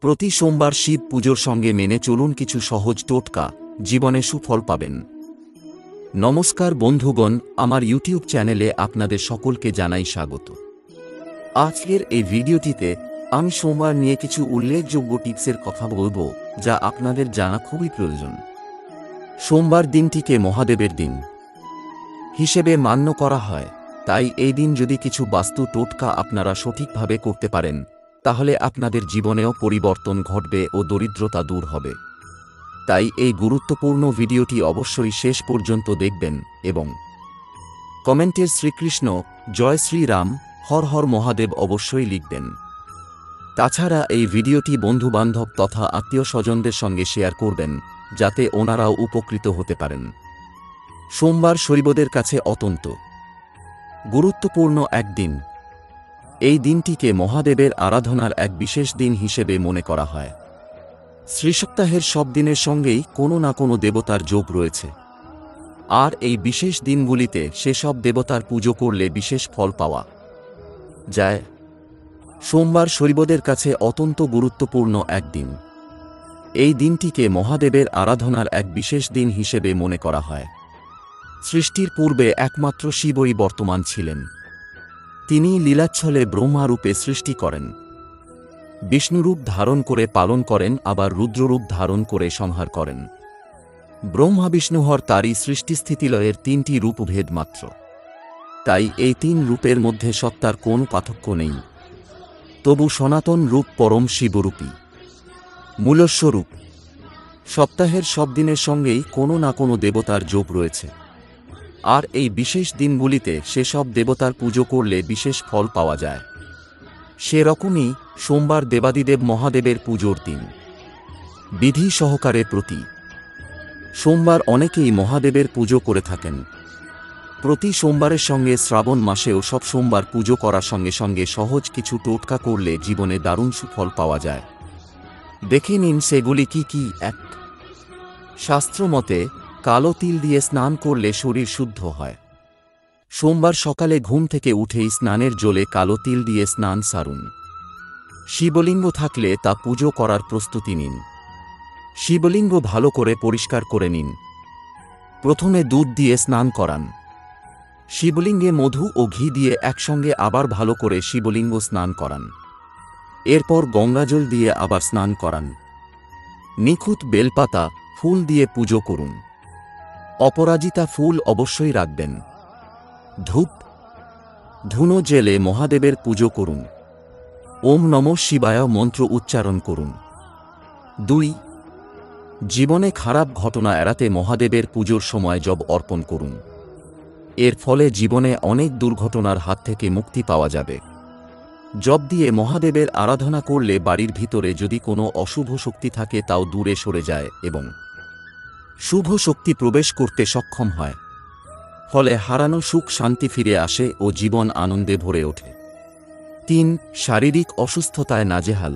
প্রতি সোমবার শিব পুজোর সঙ্গে মেনে চলুন কিছু সহজ টোটকা, জীবনে সুফল পাবেন। নমস্কার বন্ধুগণ, আমার ইউটিউব চ্যানেলে আপনাদের সকলকে জানাই স্বাগত। আজকের এই ভিডিওটিতে আমি সোমবার নিয়ে কিছু উল্লেখযোগ্য টিপসের কথা বলবো, যা আপনাদের জানা খুবই প্রয়োজন। সোমবার দিনটিকে মহাদেবের দিন হিসেবে মান্য করা হয়, তাই এই দিন যদি কিছু বাস্তু টোটকা আপনারা সঠিকভাবে করতে পারেন, তাহলে আপনাদের জীবনেও পরিবর্তন ঘটবে ও দরিদ্রতা দূর হবে। তাই এই গুরুত্বপূর্ণ ভিডিওটি অবশ্যই শেষ পর্যন্ত দেখবেন এবং কমেন্টে শ্রীকৃষ্ণ, জয় শ্রীরাম, হর হর মহাদেব অবশ্যই লিখবেন। তাছাড়া এই ভিডিওটি বন্ধুবান্ধব তথা আত্মীয় স্বজনদের সঙ্গে শেয়ার করবেন, যাতে ওনারাও উপকৃত হতে পারেন। সোমবার শৈবদের কাছে অত্যন্ত গুরুত্বপূর্ণ এক দিন। এই দিনটিকে মহাদেবের আরাধনার এক বিশেষ দিন হিসেবে মনে করা হয়। শ্রীসপ্তাহের সব দিনের সঙ্গেই কোনো না কোনো দেবতার যোগ রয়েছে, আর এই বিশেষ দিনগুলিতে সেসব দেবতার পুজো করলে বিশেষ ফল পাওয়া যায়। সোমবার শৈবদের কাছে অত্যন্ত গুরুত্বপূর্ণ এক দিন। এই দিনটিকে মহাদেবের আরাধনার এক বিশেষ দিন হিসেবে মনে করা হয়। সৃষ্টির পূর্বে একমাত্র শিবই বর্তমান ছিলেন। তিনি লীলাচ্ছলে ব্রহ্মারূপে সৃষ্টি করেন, বিষ্ণুরূপ ধারণ করে পালন করেন, আবার রুদ্ররূপ ধারণ করে সংহার করেন। ব্রহ্মা বিষ্ণুহর তারই সৃষ্টিস্থিতিলয়ের তিনটি রূপভেদ মাত্র। তাই এই তিন রূপের মধ্যে সত্তার কোনো পার্থক্য নেই। তবু সনাতন রূপ পরম শিবরূপী মূলস্বরূপ। সপ্তাহের সব দিনের সঙ্গেই কোনো না কোনো দেবতার যোগ রয়েছে, আর এই বিশেষ দিনগুলিতে সেসব দেবতার পুজো করলে বিশেষ ফল পাওয়া যায়। সেরকমই সোমবার দেবাদিদেব মহাদেবের পুজোর দিন। বিধি সহকারে প্রতি সোমবার অনেকেই মহাদেবের পুজো করে থাকেন। প্রতি সোমবারের সঙ্গে শ্রাবণ মাসেও সব সোমবার পুজো করার সঙ্গে সঙ্গে সহজ কিছু টোটকা করলে জীবনে দারুণ সুফল পাওয়া যায়। দেখে নিন সেগুলি কি কি। 1. শাস্ত্রমতে কালো তিল দিয়ে স্নান করলে শরীর শুদ্ধ হয়। সোমবার সকালে ঘুম থেকে উঠেই স্নানের জলে কালো তিল দিয়ে স্নান সারুন। শিবলিঙ্গ থাকলে তা পুজো করার প্রস্তুতি নিন। শিবলিঙ্গ ভালো করে পরিষ্কার করে নিন। প্রথমে দুধ দিয়ে স্নান করান। শিবলিঙ্গে মধু ও ঘি দিয়ে একসঙ্গে আবার ভালো করে শিবলিঙ্গ স্নান করান। এরপর গঙ্গাজল দিয়ে আবার স্নান করান। নিখুঁত বেলপাতা, ফুল দিয়ে পুজো করুন। অপরাজিতা ফুল অবশ্যই রাখবেন। ধূপ ধুনো জেলে মহাদেবের পুজো করুন। ওম নমঃ শিবায় মন্ত্র উচ্চারণ করুন। 2. জীবনে খারাপ ঘটনা এড়াতে মহাদেবের পুজোর সময় জপ অর্পণ করুন। এর ফলে জীবনে অনেক দুর্ঘটনার হাত থেকে মুক্তি পাওয়া যাবে। জপ দিয়ে মহাদেবের আরাধনা করলে বাড়ির ভিতরে যদি কোনো অশুভ শক্তি থাকে তাও দূরে সরে যায় এবং শুভ শক্তি প্রবেশ করতে সক্ষম হয়। ফলে হারানো সুখ শান্তি ফিরে আসে ও জীবন আনন্দে ভরে ওঠে। 3. শারীরিক অসুস্থতায় নাজেহাল,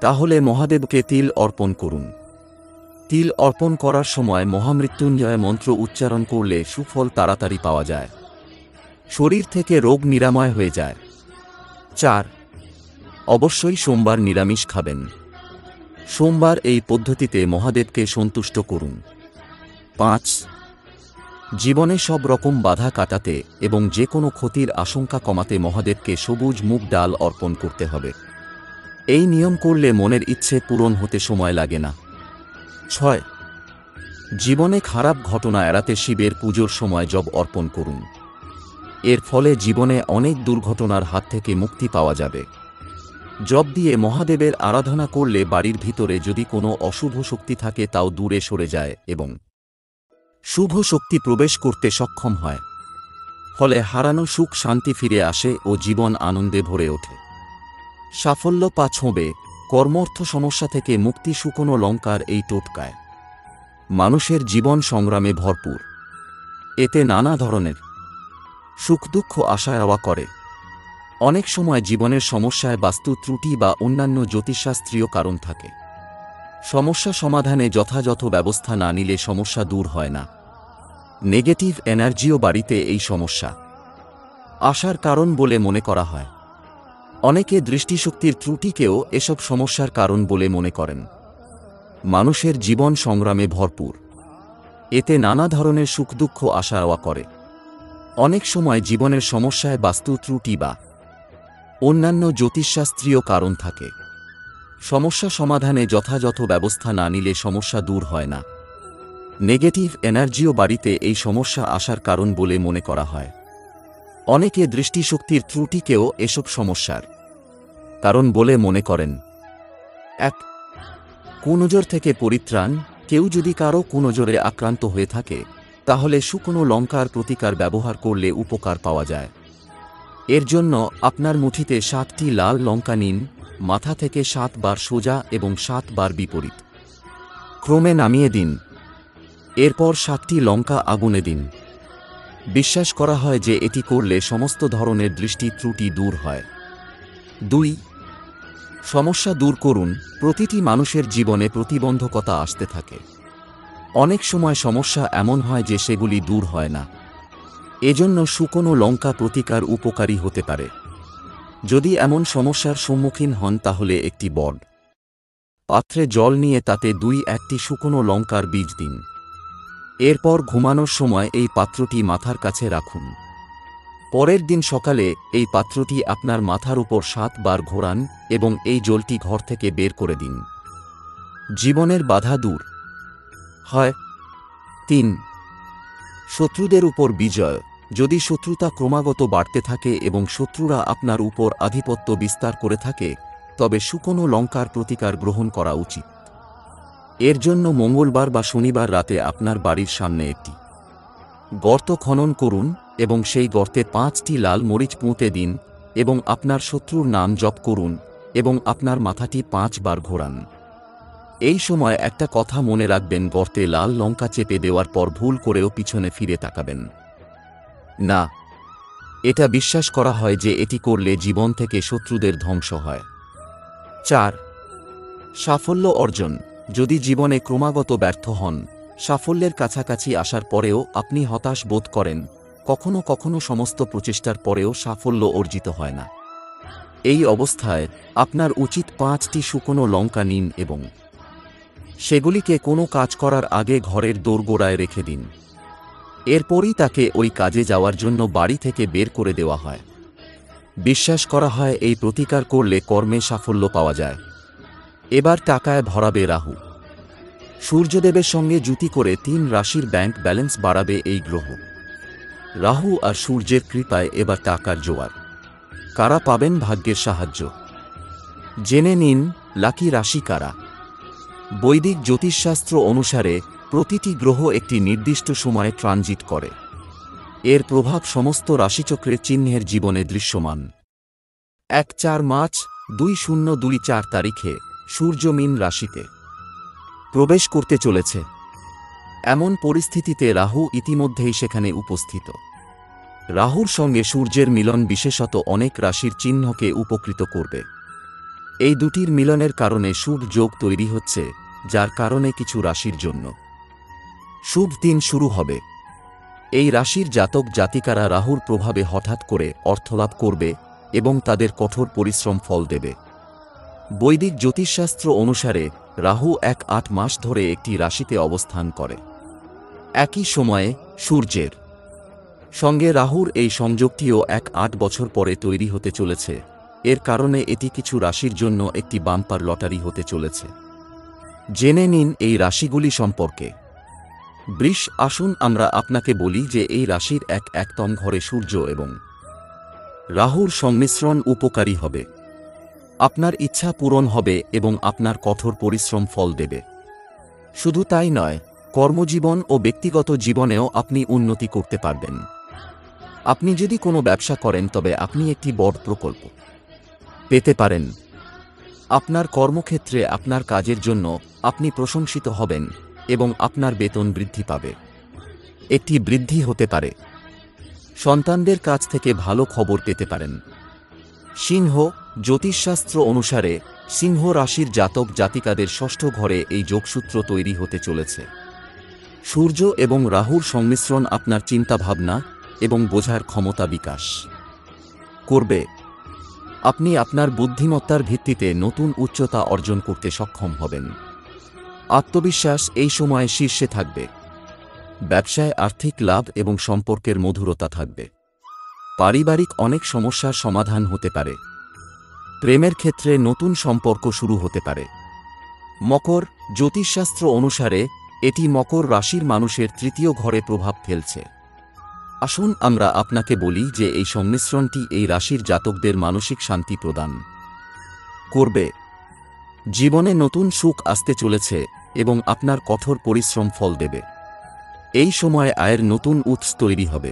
তাহলে মহাদেবকে তিল অর্পণ করুন। তিল অর্পণ করার সময় মহামৃত্যুঞ্জয় মন্ত্র উচ্চারণ করলে সুফল তাড়াতাড়ি পাওয়া যায়। শরীর থেকে রোগ নিরাময় হয়ে যায়। 4. অবশ্যই সোমবার নিরামিষ খাবেন। সোমবার এই পদ্ধতিতে মহাদেবকে সন্তুষ্ট করুন। 5. জীবনে সব রকম বাধা কাটাতে এবং যে কোনো ক্ষতির আশঙ্কা কমাতে মহাদেবকে সবুজ মুগ ডাল অর্পণ করতে হবে। এই নিয়ম করলে মনের ইচ্ছে পূরণ হতে সময় লাগে না। 6. জীবনে খারাপ ঘটনা এড়াতে শিবের পুজোর সময় জপ অর্পণ করুন। এর ফলে জীবনে অনেক দুর্ঘটনার হাত থেকে মুক্তি পাওয়া যাবে। জপ দিয়ে মহাদেবের আরাধনা করলে বাড়ির ভিতরে যদি কোনো অশুভ শক্তি থাকে তাও দূরে সরে যায় এবং শুভ শক্তি প্রবেশ করতে সক্ষম হয়। ফলে হারানো সুখ শান্তি ফিরে আসে ও জীবন আনন্দে ভরে ওঠে। সাফল্য পাছবে কর্মর্থ সমস্যা থেকে মুক্তি শুকনো লঙ্কার এই টোটকায় মানুষের জীবন সংগ্রামে ভরপুর। এতে নানা ধরনের সুখ দুঃখ আসা যাওয়া করে। অনেক সময় জীবনের সমস্যায় বাস্তু ত্রুটি বা অন্যান্য জ্যোতিষশাস্ত্রীয় কারণ থাকে। সমস্যা সমাধানে যথাযথ ব্যবস্থা না নিলে সমস্যা দূর হয় না। নেগেটিভ এনার্জিও বাড়িতে এই সমস্যা আসার কারণ বলে মনে করা হয়। অনেকে দৃষ্টিশক্তির ত্রুটিকেও এসব সমস্যার কারণ বলে মনে করেন। মানুষের জীবন সংগ্রামে ভরপুর, এতে নানা ধরনের সুখ দুঃখ আসা যাওয়া করে। অনেক সময় জীবনের সমস্যায় বাস্তু ত্রুটি বা অন্যান্য জ্যোতিষশাস্ত্রীয় কারণ থাকে। সমস্যা সমাধানে যথাযথ ব্যবস্থা না নিলে সমস্যা দূর হয় না। নেগেটিভ এনার্জিও বাড়িতে এই সমস্যা আসার কারণ বলে মনে করা হয়। অনেকে দৃষ্টিশক্তির ত্রুটিকেও এসব সমস্যার কারণ বলে মনে করেন। 1. কুনজর থেকে পরিত্রাণ। কেউ যদি কারো কুনজরে আক্রান্ত হয়ে থাকে তাহলে শুকনো লঙ্কার প্রতিকার ব্যবহার করলে উপকার পাওয়া যায়। এর জন্য আপনার মুঠিতে 7টি লাল লঙ্কা নিন, মাথা থেকে 7 বার সোজা এবং 7 বার বিপরীত ক্রমে নামিয়ে দিন। এরপর 7টি লঙ্কা আগুনে দিন। বিশ্বাস করা হয় যে এটি করলে সমস্ত ধরনের দৃষ্টি ত্রুটি দূর হয়। 2. সমস্যা দূর করুন। প্রতিটি মানুষের জীবনে প্রতিবন্ধকতা আসতে থাকে। অনেক সময় সমস্যা এমন হয় যে সেগুলি দূর হয় না। এজন্য শুকনো লঙ্কা প্রতিকার উপকারী হতে পারে। যদি এমন সমস্যার সম্মুখীন হন তাহলে একটি বড় পাত্রে জল নিয়ে তাতে 2-1টি শুকনো লঙ্কার বীজ দিন। এরপর ঘুমানোর সময় এই পাত্রটি মাথার কাছে রাখুন। পরের দিন সকালে এই পাত্রটি আপনার মাথার উপর 7 বার ঘোরান এবং এই জলটি ঘর থেকে বের করে দিন। জীবনের বাধা দূর হয়। 3. শত্রুদের উপর বিজয়। যদি শত্রুতা ক্রমাগত বাড়তে থাকে এবং শত্রুরা আপনার উপর আধিপত্য বিস্তার করে থাকে তবে শুকনো লঙ্কার প্রতিকার গ্রহণ করা উচিত। এর জন্য মঙ্গলবার বা শনিবার রাতে আপনার বাড়ির সামনে একটি গর্ত খনন করুন এবং সেই গর্তে 5টি লাল মরিচ পুঁতে দিন এবং আপনার শত্রুর নাম জপ করুন এবং আপনার মাথাটি 5 বার ঘোরান। এই সময় একটা কথা মনে রাখবেন, গর্তে লাল লঙ্কা চেপে দেওয়ার পর ভুল করেও পিছনে ফিরে তাকাবেন না। এটা বিশ্বাস করা হয় যে এটি করলে জীবন থেকে শত্রুদের ধ্বংস হয়। 4. সাফল্য অর্জন। যদি জীবনে ক্রমাগত ব্যর্থ হন, সাফল্যের কাছাকাছি আসার পরেও আপনি হতাশ বোধ করেন, কখনো কখনো সমস্ত প্রচেষ্টার পরেও সাফল্য অর্জিত হয় না, এই অবস্থায় আপনার উচিত 5টি শুকনো লঙ্কা নিন এবং সেগুলিকে কোনো কাজ করার আগে ঘরের দোরগোড়ায় রেখে দিন। এরপরই তাকে ওই কাজে যাওয়ার জন্য বাড়ি থেকে বের করে দেওয়া হয়। বিশ্বাস করা হয় এই প্রতিকার করলে কর্মে সাফল্য পাওয়া যায়। এবার টাকায় ভরাবে রাহু। সূর্যদেবের সঙ্গে জুতি করে 3 রাশির ব্যাংক ব্যালেন্স বাড়াবে এই গ্রহ। রাহু আর সূর্যের কৃপায় এবার টাকার জোয়ার। কারা পাবেন ভাগ্যের সাহায্য? জেনে নিন লাকি রাশি কারা। বৈদিক জ্যোতিষশাস্ত্র অনুসারে প্রতিটি গ্রহ একটি নির্দিষ্ট সময়ে ট্রানজিট করে। এর প্রভাব সমস্ত রাশিচক্রের চিহ্নের জীবনে দৃশ্যমান। 1-4 মার্চ 2024 তারিখে সূর্য মীন রাশিতে প্রবেশ করতে চলেছে। এমন পরিস্থিতিতে রাহু ইতিমধ্যেই সেখানে উপস্থিত। রাহুর সঙ্গে সূর্যের মিলন বিশেষত অনেক রাশির চিহ্নকে উপকৃত করবে। এই দুটির মিলনের কারণে শুভ যোগ তৈরি হচ্ছে, যার কারণে কিছু রাশির জন্য শুভ দিন শুরু হবে। এই রাশির জাতক জাতিকারা রাহুর প্রভাবে হঠাৎ করে অর্থলাভ করবে এবং তাদের কঠোর পরিশ্রম ফল দেবে। বৈদিক জ্যোতিষশাস্ত্র অনুসারে রাহু 1-8 মাস ধরে একটি রাশিতে অবস্থান করে। একই সময়ে সূর্যের সঙ্গে রাহুর এই সংযোগটিও 1-8 বছর পরে তৈরি হতে চলেছে। এর কারণে এটি কিছু রাশির জন্য একটি বাম্পার লটারি হতে চলেছে। জেনে নিন এই রাশিগুলি সম্পর্কে। বৃষ। আসুন আমরা আপনাকে বলি যে এই রাশির 1-1তম ঘরে সূর্য এবং রাহুর সংমিশ্রণ উপকারী হবে। আপনার ইচ্ছা পূরণ হবে এবং আপনার কঠোর পরিশ্রম ফল দেবে। শুধু তাই নয়, কর্মজীবন ও ব্যক্তিগত জীবনেও আপনি উন্নতি করতে পারবেন। আপনি যদি কোনো ব্যবসা করেন তবে আপনি একটি বড় প্রকল্প পেতে পারেন। আপনার কর্মক্ষেত্রে আপনার কাজের জন্য আপনি প্রশংসিত হবেন এবং আপনার বেতন বৃদ্ধি পাবে। একটি বৃদ্ধি হতে পারে। সন্তানদের কাছ থেকে ভালো খবর পেতে পারেন। সিংহ। জ্যোতিষশাস্ত্র অনুসারে সিংহ রাশির জাতক জাতিকাদের ষষ্ঠ ঘরে এই যোগসূত্র তৈরি হতে চলেছে। সূর্য এবং রাহুর সংমিশ্রণ আপনার চিন্তাভাবনা এবং বোঝার ক্ষমতা বিকাশ করবে। আপনি আপনার বুদ্ধিমত্তার ভিত্তিতে নতুন উচ্চতা অর্জন করতে সক্ষম হবেন। আত্মবিশ্বাস এই সময়ে শীর্ষে থাকবে। ব্যবসায় আর্থিক লাভ এবং সম্পর্কের মধুরতা থাকবে। পারিবারিক অনেক সমস্যার সমাধান হতে পারে। প্রেমের ক্ষেত্রে নতুন সম্পর্ক শুরু হতে পারে। মকর, জ্যোতিষশাস্ত্র অনুসারে এটি মকর রাশির মানুষের তৃতীয় ঘরে প্রভাব ফেলছে। আসুন আমরা আপনাকে বলি যে এই সংমিশ্রণটি এই রাশির জাতকদের মানসিক শান্তি প্রদান করবে। জীবনে নতুন সুখ আসতে চলেছে এবং আপনার কঠোর পরিশ্রম ফল দেবে। এই সময়ে আয়ের নতুন উৎস তৈরি হবে।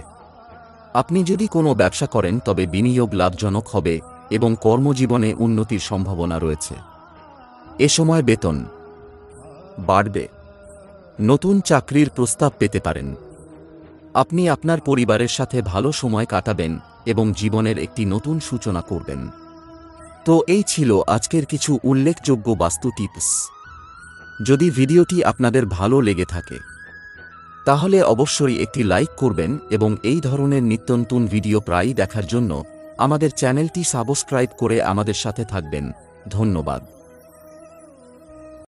আপনি যদি কোনো ব্যবসা করেন তবে বিনিয়োগ লাভজনক হবে এবং কর্মজীবনে উন্নতির সম্ভাবনা রয়েছে। এ সময় বেতন বাড়বে। নতুন চাকরির প্রস্তাব পেতে পারেন। আপনি আপনার পরিবারের সাথে ভালো সময় কাটাবেন এবং জীবনের একটি নতুন সূচনা করবেন। তো এই ছিল আজকের কিছু উল্লেখযোগ্য বাস্তু টিপস। যদি ভিডিওটি আপনাদের ভালো লেগে থাকে তাহলে অবশ্যই একটি লাইক করবেন এবং এই ধরনের নিত্যনতুন ভিডিও প্রায়ই দেখার জন্য আমাদের চ্যানেলটি সাবস্ক্রাইব করে আমাদের সাথে থাকবেন। ধন্যবাদ।